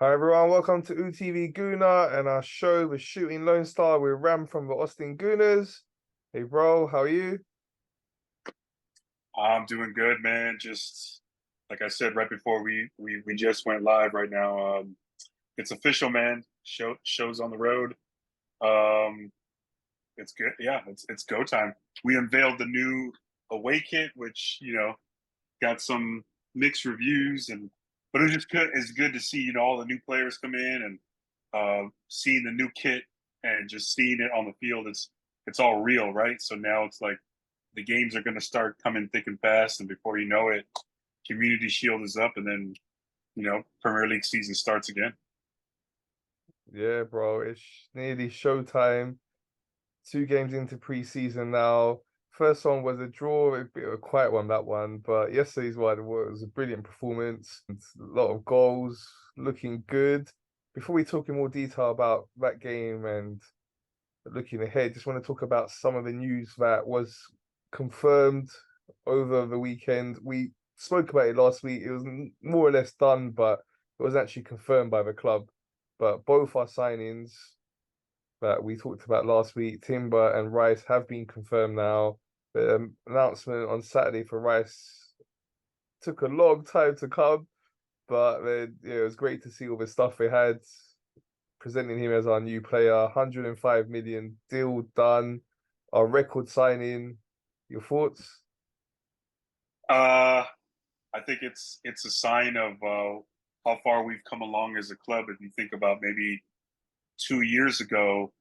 Hi everyone, welcome to UTV Gooner and our show with Shooting Lone Star with Ram from the Austin Gooners. Hey bro, how are you? I'm doing good, man. Just like I said right before we just went live right now. It's official, man. Show's on the road. Um, it's good. Yeah, it's go time. We unveiled the new away kit, which got some mixed reviews, and but it was just good. It's good to see all the new players come in and seeing the new kit and just seeing it on the field. It's all real, right? So now it's like the games are going to start coming thick and fast, and before you know it, Community Shield is up, and then Premier League season starts again. Yeah, bro, it's nearly showtime. 2 games into preseason now. First one was a draw, a bit of a quiet one, that one. But yesterday's one was a brilliant performance. It's a lot of goals, looking good. Before we talk in more detail about that game and looking ahead, just want to talk about some of the news that was confirmed over the weekend. We spoke about it last week. It was more or less done, but it was actually confirmed by the club. But both our signings that we talked about last week, Timber and Rice, have been confirmed now. The announcement on Saturday for Rice took a long time to come, but it was great to see all the stuff they had, presenting him as our new player. 105 million deal done, our record signing. Your thoughts? Uh, I think it's a sign of how far we've come along as a club. If you think about maybe 2 years ago,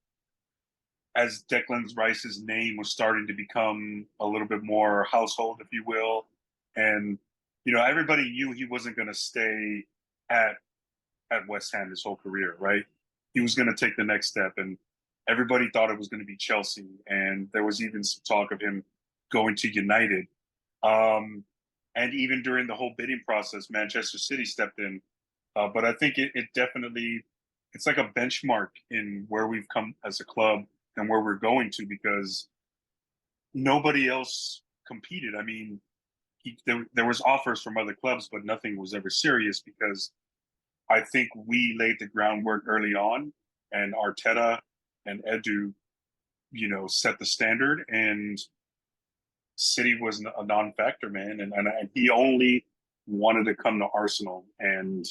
as Declan Rice's name was starting to become a little bit more household, if you will, and everybody knew he wasn't going to stay at West Ham his whole career, right? He was going to take the next step, and everybody thought it was going to be Chelsea, and there was even some talk of him going to United. Um, and even during the whole bidding process, Manchester City stepped in. But I think it definitely it's like a benchmark in where we've come as a club and where we're going to because nobody else competed. I mean, there was offers from other clubs, but nothing was ever serious because I think we laid the groundwork early on, and Arteta and Edu, set the standard, and City was a non-factor, man, and he only wanted to come to Arsenal, and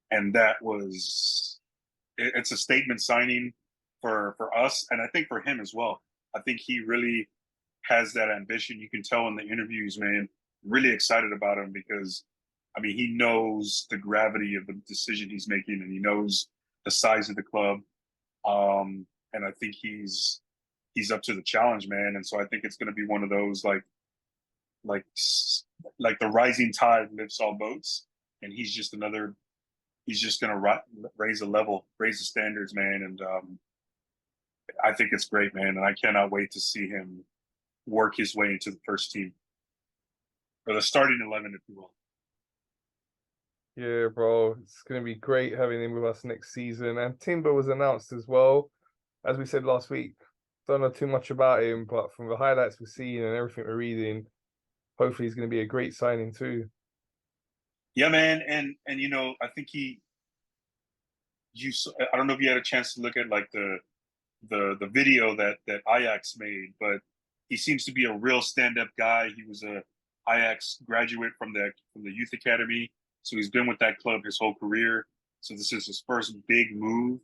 that was it's a statement signing for us, and I think for him as well. I think he really has that ambition. You can tell in the interviews, man, really excited about him because I mean, he knows the gravity of the decision he's making, and he knows the size of the club. And I think he's up to the challenge, man. And so I think it's going to be one of those like like the rising tide lifts all boats, and he's just another. He's just going to raise the level, raise the standards, man. And I think it's great, man. And I cannot wait to see him work his way into the first team or the starting 11, if you will. Yeah, bro, it's going to be great having him with us next season. And Timber was announced as well, as we said last week. Don't know too much about him, but from the highlights we're seeing and everything we're reading, hopefully he's going to be a great signing too. Yeah, man, and I think I don't know if you had a chance to look at like the video that Ajax made, but he seems to be a real stand-up guy. He was a Ajax graduate from the youth academy, so he's been with that club his whole career. So this is his first big move,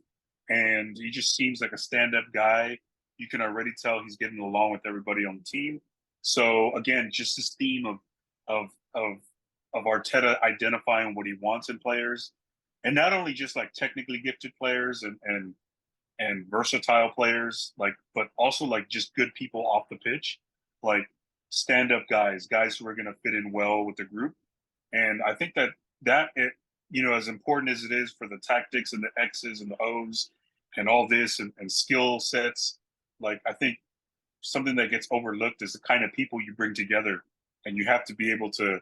and he just seems like a stand-up guy. You can already tell he's getting along with everybody on the team. So again, just this theme of of of Arteta identifying what he wants in players, and not only just like technically gifted players and versatile players, like, but also like just good people off the pitch, like stand-up guys who are going to fit in well with the group. And I think that it, as important as it is for the tactics and the X's and the O's and all this and skill sets, like I think something that gets overlooked is the kind of people you bring together, and you have to be able to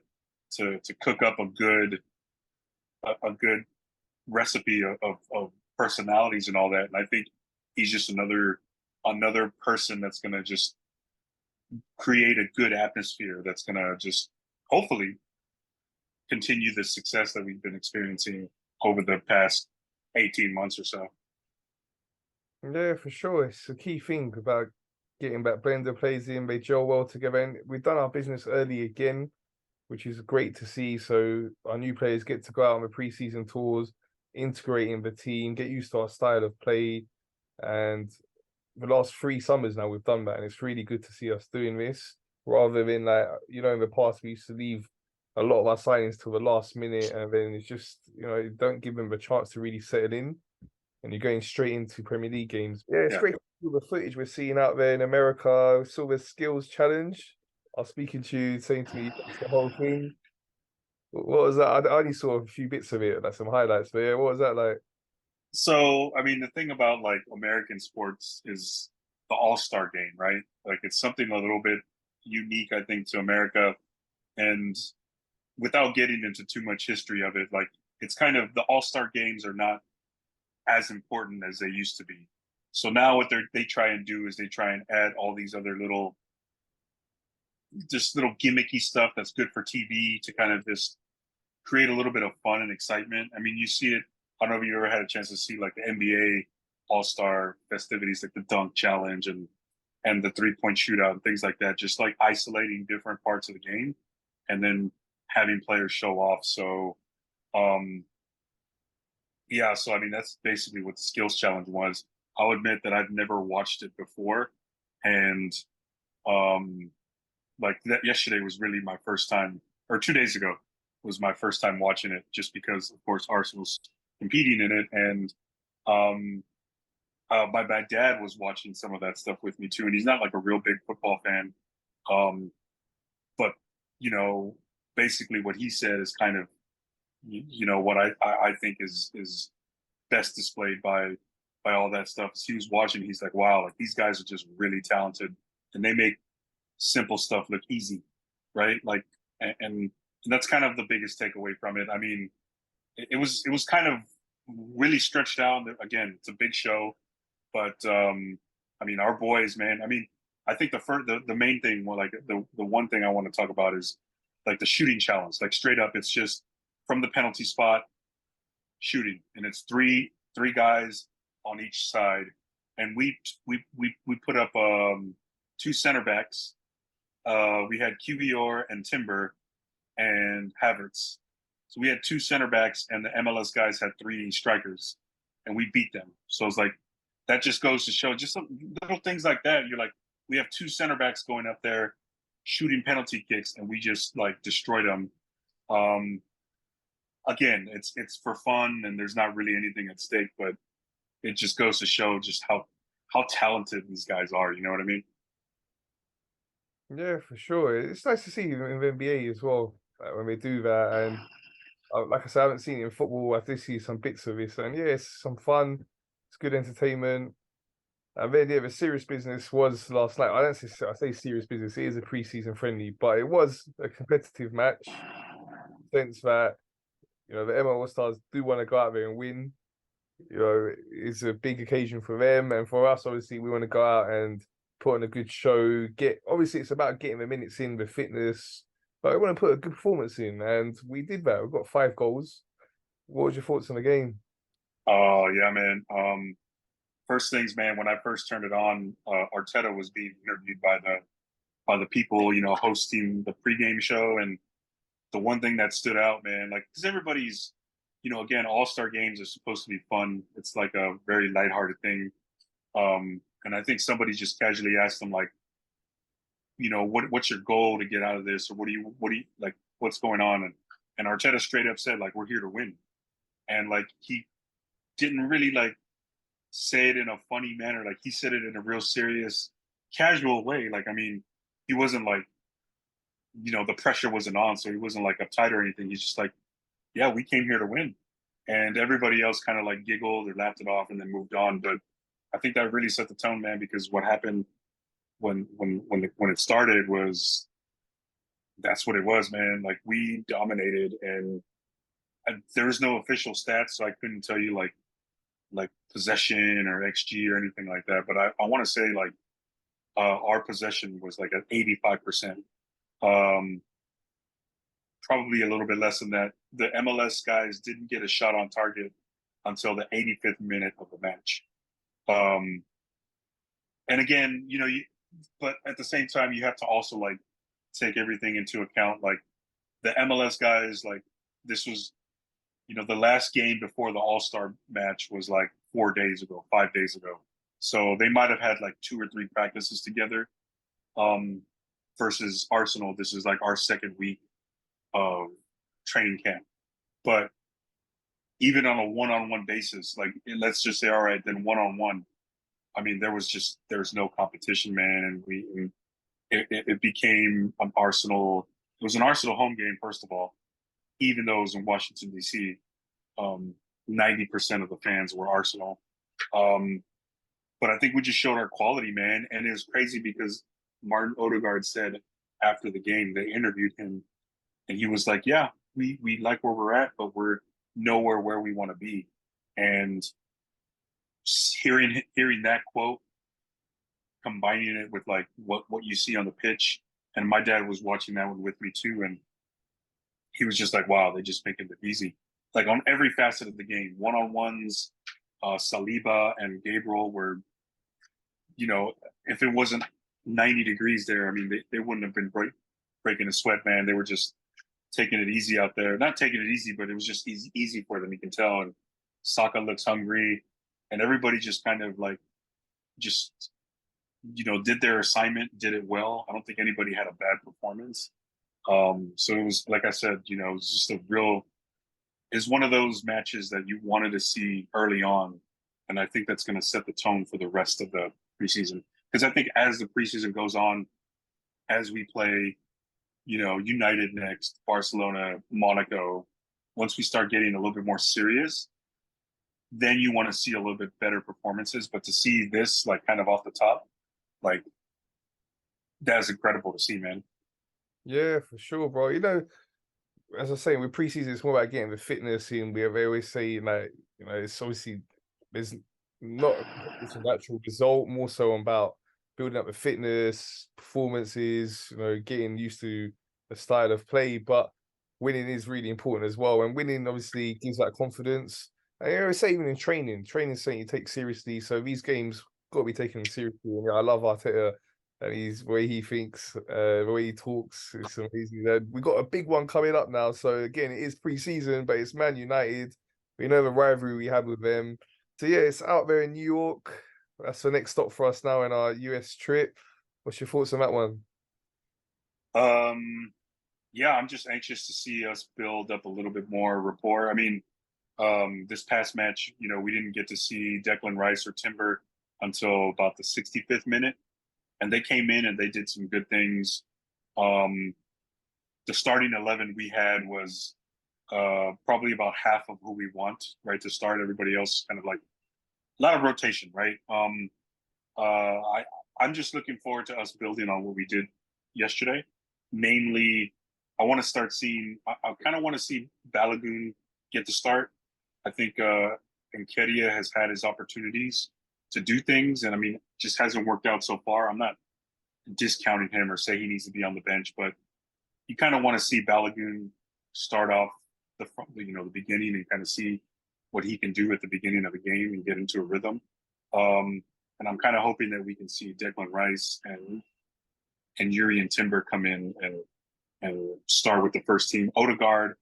cook up a good recipe of personalities and all that. And I think he's just another person that's going to just create a good atmosphere that's going to just hopefully continue the success that we've been experiencing over the past 18 months or so. Yeah, for sure. It's a key thing about getting that blend of players in. They gel well together, and we've done our business early again, which is great to see. So our new players get to go out on the preseason tours, integrate in the team, get used to our style of play. And the last 3 summers now we've done that, and it's really good to see us doing this rather than like in the past we used to leave a lot of our signings till the last minute, and then it's just don't give them a chance to really settle in, and you're going straight into Premier League games. Yeah, it's Yeah. great to see all the footage we're seeing out there in America. Saw the skills challenge. I was speaking to you, saying to me that's the whole thing. What was that? I only saw a few bits of it, like some highlights. But yeah, what was that like? So, I mean, the thing about like American sports is the All-Star game, right? Like it's something a little bit unique, I think, to America. And without getting into too much history of it, like it's kind of the All-Star games are not as important as they used to be. So now what they try and do is they try and add all these other little, just little gimmicky stuff that's good for TV to kind of just create a little bit of fun and excitement. I mean, you see it. I don't know if you ever had a chance to see like the NBA All Star festivities, like the dunk challenge and the 3-point shootout and things like that. Just like isolating different parts of the game and then having players show off. So, um, yeah. So I mean, that's basically what the skills challenge was. I'll admit that I've never watched it before, and um, like that yesterday was really my first time, or 2 days ago was my first time watching it, just because of course Arsenal's competing in it, and um, my dad was watching some of that stuff with me too, and he's not like a real big football fan, um, but you know, basically what he said is kind of what I think is best displayed by all that stuff. As he was watching, he's like, wow, like these guys are just really talented, and they make simple stuff look easy, right? Like, and that's kind of the biggest takeaway from it. I mean, it was kind of really stretched out. Again, it's a big show, but I mean, our boys, man. I mean, I think the main thing, well, like the one thing I want to talk about is like the shooting challenge. Like straight up, it's just from the penalty spot shooting, and it's three guys on each side, and we put up 2 center backs. We had QBR and Timber and Havertz. So we had 2 center backs, and the MLS guys had 3 strikers, and we beat them. So it's like that just goes to show just some little things like that. You're like, we have 2 center backs going up there shooting penalty kicks, and we just like destroyed them. Um, Again, it's for fun, and there's not really anything at stake, but it just goes to show just how talented these guys are. You know what I mean? Yeah, for sure. It's nice to see in the NBA as well, like, when they do that. And like I said, I haven't seen it in football. I do see some bits of it, and yeah, it's some fun. It's good entertainment. And then yeah, the serious business was last night. I say serious business. It is a preseason friendly, but it was a competitive match. Sense that the ML Stars do want to go out there and win. It's a big occasion for them, and for us, obviously, we want to go out and put on a good show. Obviously, it's about getting the minutes in, the fitness, but we want to put a good performance in, and we did that. We got 5 goals. What was your thoughts on the game? Oh yeah, man. First things, man. When I first turned it on, Arteta was being interviewed by the people, hosting the pregame show, and the one thing that stood out, man, like because everybody's, again, All Star games are supposed to be fun. It's like a very lighthearted thing, and I think somebody just casually asked him, like, what's your goal to get out of this, or what do you like, what's going on, and Arteta straight up said, like, we're here to win, and like he didn't really like say it in a funny manner. Like he said it in a real serious, casual way. Like, I mean, he wasn't like, the pressure wasn't on, so he wasn't like uptight or anything. He's just like, yeah, we came here to win. And everybody else kind of like giggled or laughed it off and then moved on. But I think that really set the tone, man, because what happened when it started was that's what it was, man. Like we dominated, and there was no official stats, so I couldn't tell you like possession or XG or anything like that. But I want to say like our possession was like at 85%. Um, probably a little bit less than that. The MLS guys didn't get a shot on target until the 85th minute of the match. Um, and again, but at the same time, you have to also like take everything into account. Like the MLS guys, like this was, the last game before the All-Star match was like 4 days ago, 5 days ago. So they might have had like 2 or 3 practices together. Um, versus Arsenal, this is like our second week of training camp. But even on a one-on-one basis, like let's just say, all right, then one-on-one. I mean, there's no competition, man, and it became an Arsenal. It was an Arsenal home game, first of all, even though it was in Washington D.C. 90% of the fans were Arsenal. But I think we just showed our quality, man. And it was crazy because Martin Odegaard said after the game, they interviewed him, and he was like, "Yeah, we like where we're at, but we're nowhere where we want to be." And hearing that quote, combining it with like what you see on the pitch, and my dad was watching that one with me too, and he was just like, "Wow, they just making it easy." Like on every facet of the game, one-on-ones, Saliba and Gabriel were, if it wasn't 90 degrees there, I mean, they wouldn't have been breaking a sweat, man. They were just taking it easy out there. Not taking it easy, but it was just easy for them. You can tell. And Saka looks hungry, and everybody just kind of like, just, did their assignment, did it well. I don't think anybody had a bad performance. So it was, like I said, it was just it's one of those matches that you wanted to see early on. And I think that's going to set the tone for the rest of the preseason. Because I think as the preseason goes on, as we play, United next, Barcelona, Monaco, once we start getting a little bit more serious, then you want to see a little bit better performances. But to see this, like, kind of off the top, like, that's incredible to see, man. Yeah, for sure, bro. As I say, with preseason, it's more about getting the fitness in. They always say, like, it's obviously there's not it's a natural result, more so about building up the fitness, performances, getting used to the style of play. But winning is really important as well. And winning obviously gives that confidence. And I always say even in training is something you take seriously. So these games got to be taken seriously. And I love Arteta and the way he thinks, the way he talks. It's amazing. We got a big one coming up now. So again, it is pre-season, but it's Man United. We know the rivalry we had with them. So yeah, it's out there in New York. That's the next stop for us now in our US trip. What's your thoughts on that one? Yeah, I'm just anxious to see us build up a little bit more rapport. I mean, this past match, we didn't get to see Declan Rice or Timber until about the 65th minute, and they came in and they did some good things. Um, the starting 11 we had was probably about half of who we want, right, to start. Everybody else kind of like a lot of rotation, right? I'm just looking forward to us building on what we did yesterday. Namely, I want to start seeing. I kind of want to see Balogun get the start. I think Nketiah has had his opportunities to do things, and I mean, just hasn't worked out so far. I'm not discounting him or say he needs to be on the bench, but you kind of want to see Balogun start off the beginning and kind of see what he can do at the beginning of a game and get into a rhythm. And I'm kind of hoping that we can see Declan Rice and Yuri and Timber come in and start with the first team. Odegaard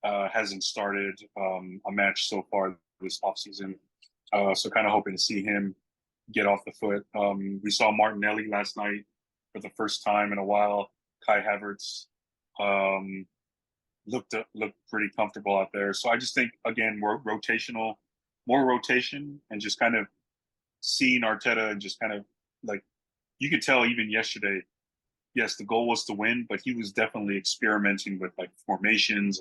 hasn't started a match so far this offseason, so kind of hoping to see him get off the foot. We saw Martinelli last night for the first time in a while. Kai Havertz looked pretty comfortable out there. So I just think, again, more rotation, and just kind of seeing Arteta and just kind of like, you could tell even yesterday, yes, the goal was to win, but he was definitely experimenting with like formations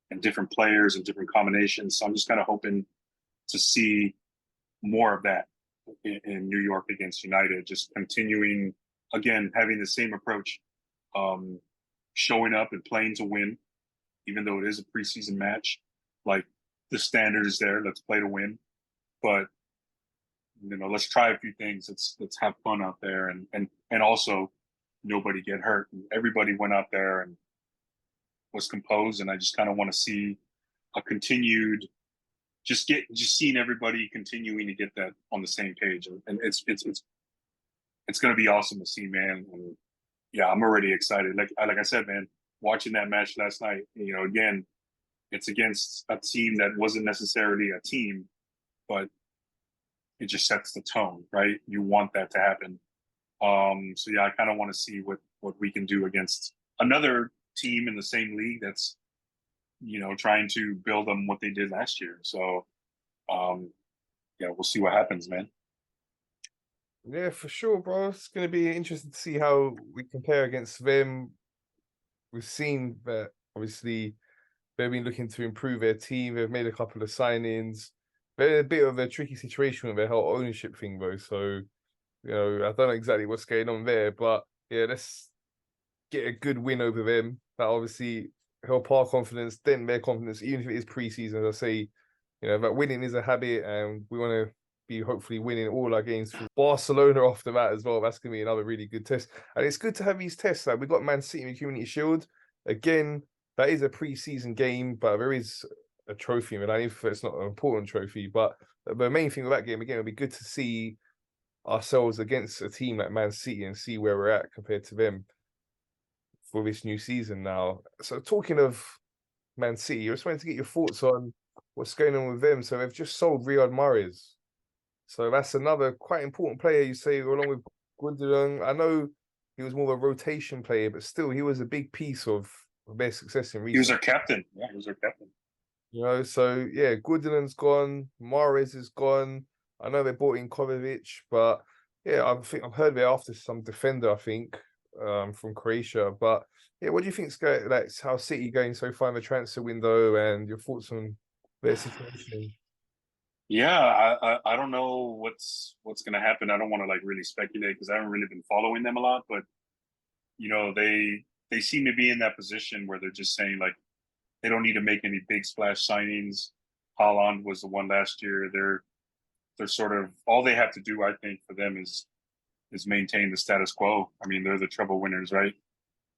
and different players and different combinations. So I'm just kind of hoping to see more of that in New York against United, just continuing, again, having the same approach, showing up and playing to win, even though it is a preseason match. Like, the standard is there. Let's play to win. But let's try a few things. Let's have fun out there, and also nobody get hurt. And everybody went out there and was composed, and I just kind of want to see a continued just seeing everybody continuing to get that on the same page, and it's going to be awesome to see, man. And yeah, I'm already excited. Like I said, man, watching that match last night, again, it's against a team that wasn't necessarily a team, but it just sets the tone, right? You want that to happen. So yeah, I kind of want to see what we can do against another team in the same league that's trying to build on what they did last year. So yeah, we'll see what happens, man. Yeah, for sure, bro. It's going to be interesting to see how we compare against them. We've seen that obviously they've been looking to improve their team. They've made a couple of signings. They're in a bit of a tricky situation with their whole ownership thing, though. So, I don't know exactly what's going on there, but yeah, let's get a good win over them. That obviously help our confidence, dent their confidence, even if it is preseason. As I say, that winning is a habit, and we want to be hopefully winning all our games through Barcelona after that as well. That's going to be another really good test. And it's good to have these tests. Like, we got Man City in the Community Shield. Again, that is a preseason game, but there is a trophy. And even if it's not an important trophy, but the main thing with that game, again, it'll be good to see ourselves against a team like Man City and see where we're at compared to them for this new season now. So talking of Man City, I just wanted to get your thoughts on what's going on with them. So they've just sold Riyad Mahrez. So that's another quite important player, you say, along with Gundogan. I know he was more of a rotation player, but still, he was a big piece of their success in He was recent. our captain. Yeah, he was our captain. So yeah, Gundogan's gone, Mahrez is gone. I know they bought in Kovacic, but yeah, I've heard they're after some defender, I think, from Croatia. But yeah, what do you think's going like how City going so far in the transfer window, and your thoughts on their situation? Yeah, I don't know what's gonna happen. I don't want to like really speculate because I haven't really been following them a lot, but they seem to be in that position where they're just saying like they don't need to make any big splash signings. Holland was the one last year. They're sort of all they have to do, I think, for them is maintain the status quo. I mean, they're the treble winners, right?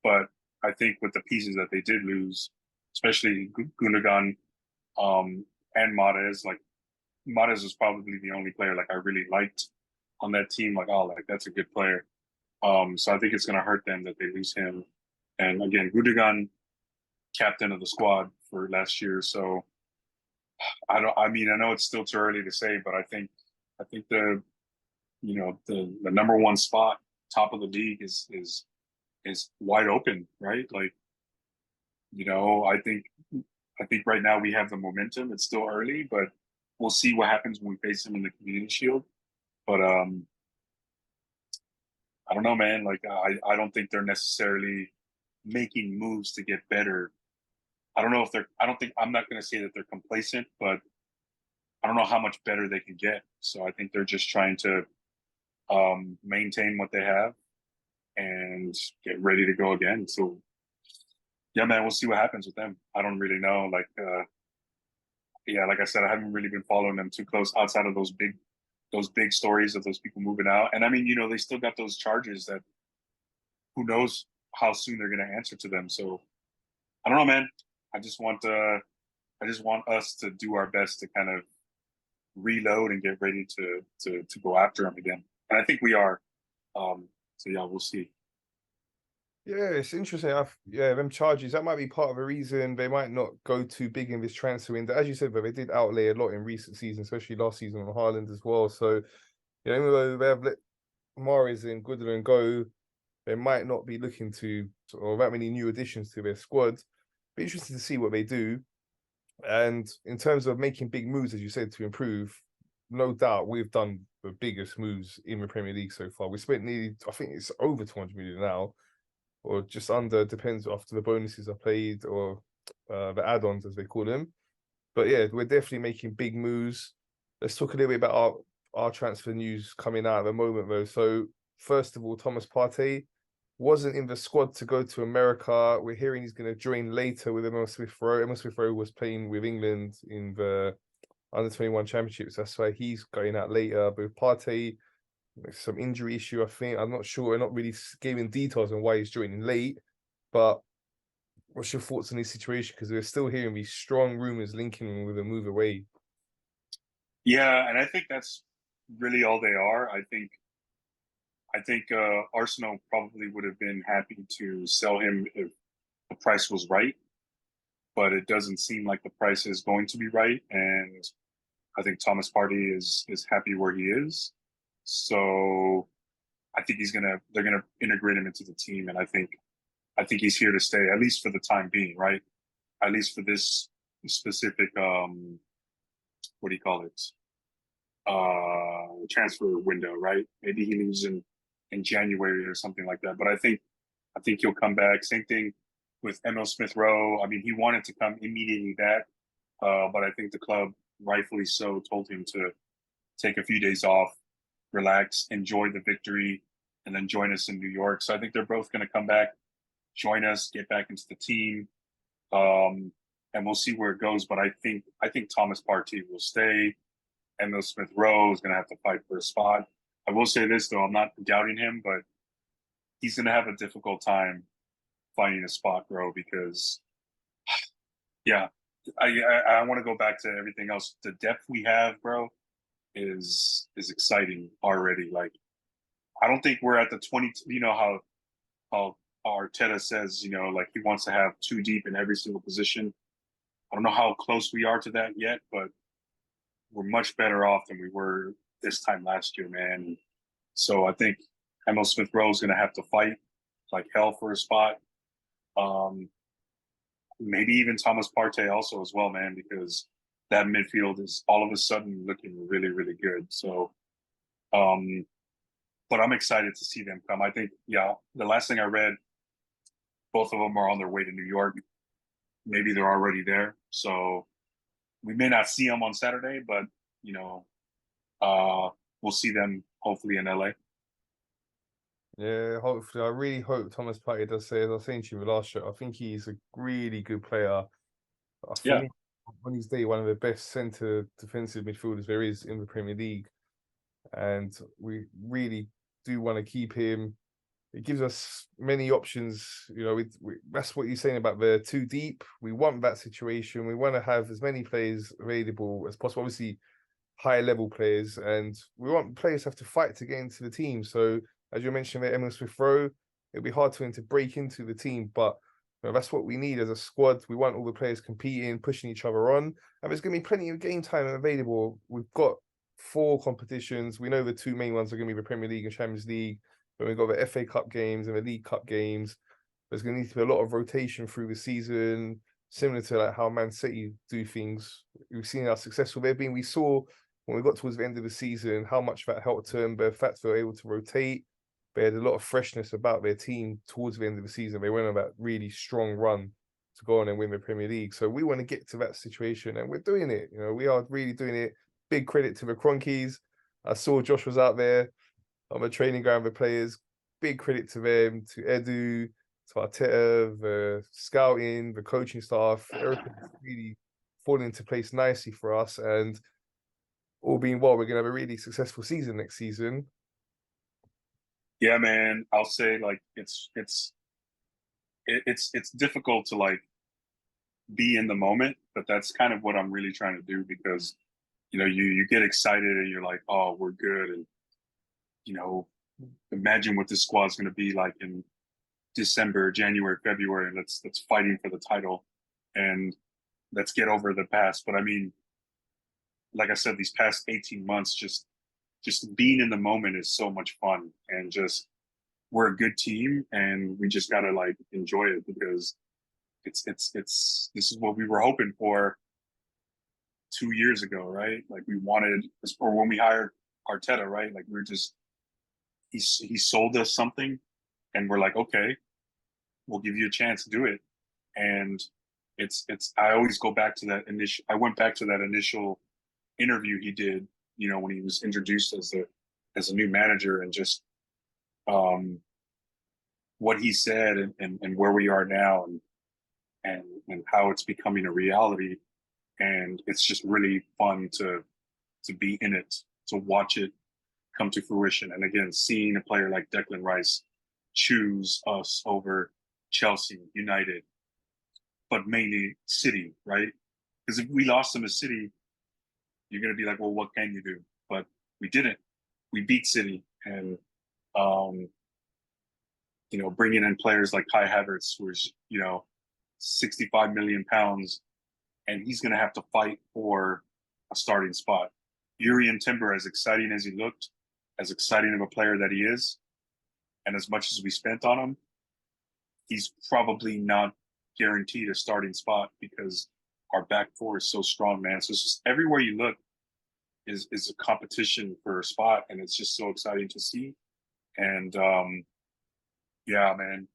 But I think with the pieces that they did lose, especially Gundogan and Mahrez, like Mahrez was probably the only player like I really liked on that team. Like, oh, like that's a good player. So I think it's gonna hurt them that they lose him. And again, Gundogan, captain of the squad for last year. So I don't. I mean, I know it's still too early to say, but I think the number one spot, top of the league, is wide open, right? Like, I think right now we have the momentum. It's still early, but we'll see what happens when we face them in the Community Shield. But I don't know, man. Like, I don't think they're necessarily making moves to get better. I don't know if they're. I don't think I'm not going to say that they're complacent, but I don't know how much better they can get. So I think they're just trying to maintain what they have and get ready to go again. So yeah, man, we'll see what happens with them. I don't really know. Like, yeah, like I said, I haven't really been following them too close outside of those big stories of those people moving out. And I mean, they still got those charges that who knows how soon they're going to answer to them. So I don't know, man. I just want us to do our best to kind of reload and get ready to go after them again. And I think we are. So yeah, we'll see. Yeah, it's interesting. Yeah, them charges, that might be part of the reason they might not go too big in this transfer window. As you said, but they did outlay a lot in recent seasons, especially last season on Haaland as well. So, even though they have let Mahrez and Gundogan go, they might not be looking to or that many new additions to their squad. Be interesting to see what they do. And in terms of making big moves, as you said, to improve, no doubt we've done the biggest moves in the Premier League so far. We spent nearly, I think it's over 200 million now, or just under, depends after the bonuses are paid or the add-ons as they call them. But yeah, we're definitely making big moves. Let's talk a little bit about our transfer news coming out at the moment though. So first of all, Thomas Partey wasn't in the squad to go to America. We're hearing he's going to join later with Emma Smith Rowe. Emma Smith Rowe was playing with England in the under 21 championships. That's why he's going out later. But with Partey, some injury issue, I think. I'm not sure. We're not really giving details on why he's joining late, but What's your thoughts on this situation? Because we're still hearing these strong rumors linking him with a move away. Yeah, and I think that's really all they are. I think Arsenal probably would have been happy to sell him if the price was right, but it doesn't seem like the price is going to be right. And I think Thomas Partey is happy where he is. So I think they're gonna integrate him into the team, and I think he's here to stay at least for the time being, right? At least for this specific what do you call it? Transfer window, right? Maybe he leaves in January or something like that. But I think he'll come back. Same thing with Emil Smith Rowe. I mean, he wanted to come immediately back, but I think the club, rightfully so, told him to take a few days off, relax, enjoy the victory, and then join us in New York. So I think they're both going to come back, join us, get back into the team, and we'll see where it goes. But I think Thomas Partey will stay. Emil Smith Rowe is going to have to fight for a spot. I will say this though, I'm not doubting him, but he's going to have a difficult time finding a spot, bro. Because yeah, I want to go back to everything else. The depth we have, bro, is exciting already. Like I don't think we're at the 20. You know how Arteta says, like he wants to have two deep in every single position. I don't know how close we are to that yet, but we're much better off than we were this time last year, man. So I think Emil Smith Rowe is going to have to fight like hell for a spot. Um, Maybe even Thomas Partey also as well, man, because that midfield is all of a sudden looking really, really good. So, um, but I'm excited to see them come. I think, yeah, the last thing I read, both of them are on their way to New York. Maybe they're already there. So we may not see them on Saturday, but you know, uh, we'll see them hopefully in LA. Yeah, hopefully, I really hope Thomas Partey does say, as I was saying to you last year, I think he's a really good player. For Yeah, me, on his day, one of the best centre defensive midfielders there is in the Premier League. And we really do want to keep him. It gives us many options. That's what you're saying about the too deep. We want that situation. We want to have as many players available as possible. Obviously, higher level players, and we want players to have to fight to get into the team. So, as you mentioned, there, Emil Smith Rowe, it'll be hard for him to break into the team, but that's what we need as a squad. We want all the players competing, pushing each other on, and there's going to be plenty of game time available. We've got 4 competitions. We know the 2 main ones are going to be the Premier League and Champions League. But we've got the FA Cup games and the League Cup games. There's going to need to be a lot of rotation through the season, similar to like how Man City do things. We've seen how successful they've been. We saw when we got towards the end of the season how much that helped them. The fact they were able to rotate, they had a lot of freshness about their team towards the end of the season. They went on that really strong run to go on and win the Premier League. So we want to get to that situation, and we're doing it. We are really doing it. Big credit to the Cronkies. I saw Josh was out there on the training ground with players. Big credit to them, to Edu, to Arteta, the scouting, the coaching staff. Everything's really falling into place nicely for us. And all being well, we're going to have a really successful season next season. yeah, man. I'll say like it's difficult to like be in the moment, but that's kind of what I'm really trying to do because you get excited and you're like, oh, we're good, and you know, imagine what this squad's going to be like in December, January, February, and let's fighting for the title, and let's get over the past. But I mean, like I said, these past 18 months, just being in the moment is so much fun, and just we're a good team, and we just gotta like enjoy it because it's this is what we were hoping for 2 years ago, right? Like we wanted, or when we hired Arteta, right? Like we're just he sold us something, and we're like, okay, we'll give you a chance to do it. And it's I always go back to that initial. I went back to that initial interview he did, when he was introduced as a new manager, and just um, what he said, and where we are now, and how it's becoming a reality. And it's just really fun to be in it, to watch it come to fruition. And again, seeing a player like Declan Rice choose us over Chelsea, United, but mainly City, right? Because if we lost them to City, you're going to be like, well, what can you do? But we didn't. We beat City, and um, bringing in players like Kai Havertz, who's 65 million pounds, and he's going to have to fight for a starting spot. Yuri and Timber, as exciting as he looked, as exciting of a player that he is, and as much as we spent on him, he's probably not guaranteed a starting spot because our back four is so strong, man. So it's just everywhere you look is a competition for a spot, and it's just so exciting to see. And yeah, man,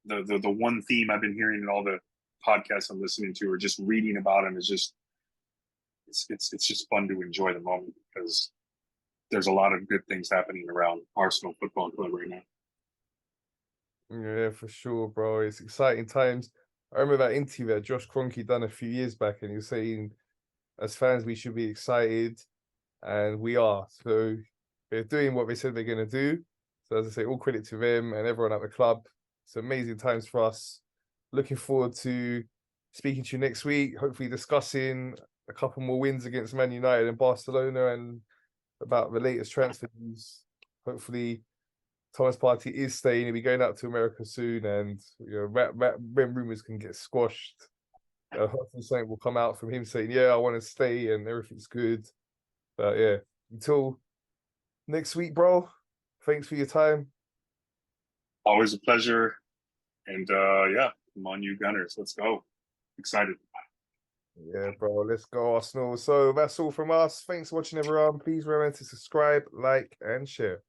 the one theme I've been hearing in all the podcasts I'm listening to or just reading about him is just it's just fun to enjoy the moment because there's a lot of good things happening around Arsenal Football Club right now. Yeah, for sure, bro. It's exciting times. I remember that interview that Josh Kroenke done a few years back, and he was saying, as fans, we should be excited, and we are. So they're doing what they said they're going to do. So as I say, all credit to them and everyone at the club. It's amazing times for us. Looking forward to speaking to you next week. Hopefully discussing a couple more wins against Man United and Barcelona and about the latest transfer news. Hopefully Thomas Partey is staying. He'll be going out to America soon, and when rumors can get squashed, hopefully something will come out from him saying, "Yeah, I want to stay and everything's good." But yeah, until next week, bro. Thanks for your time. Always a pleasure. And yeah, come on, you Gunners. Let's go. Excited. Yeah, bro. Let's go, Arsenal. So that's all from us. Thanks for watching, everyone. Please remember to subscribe, like, and share.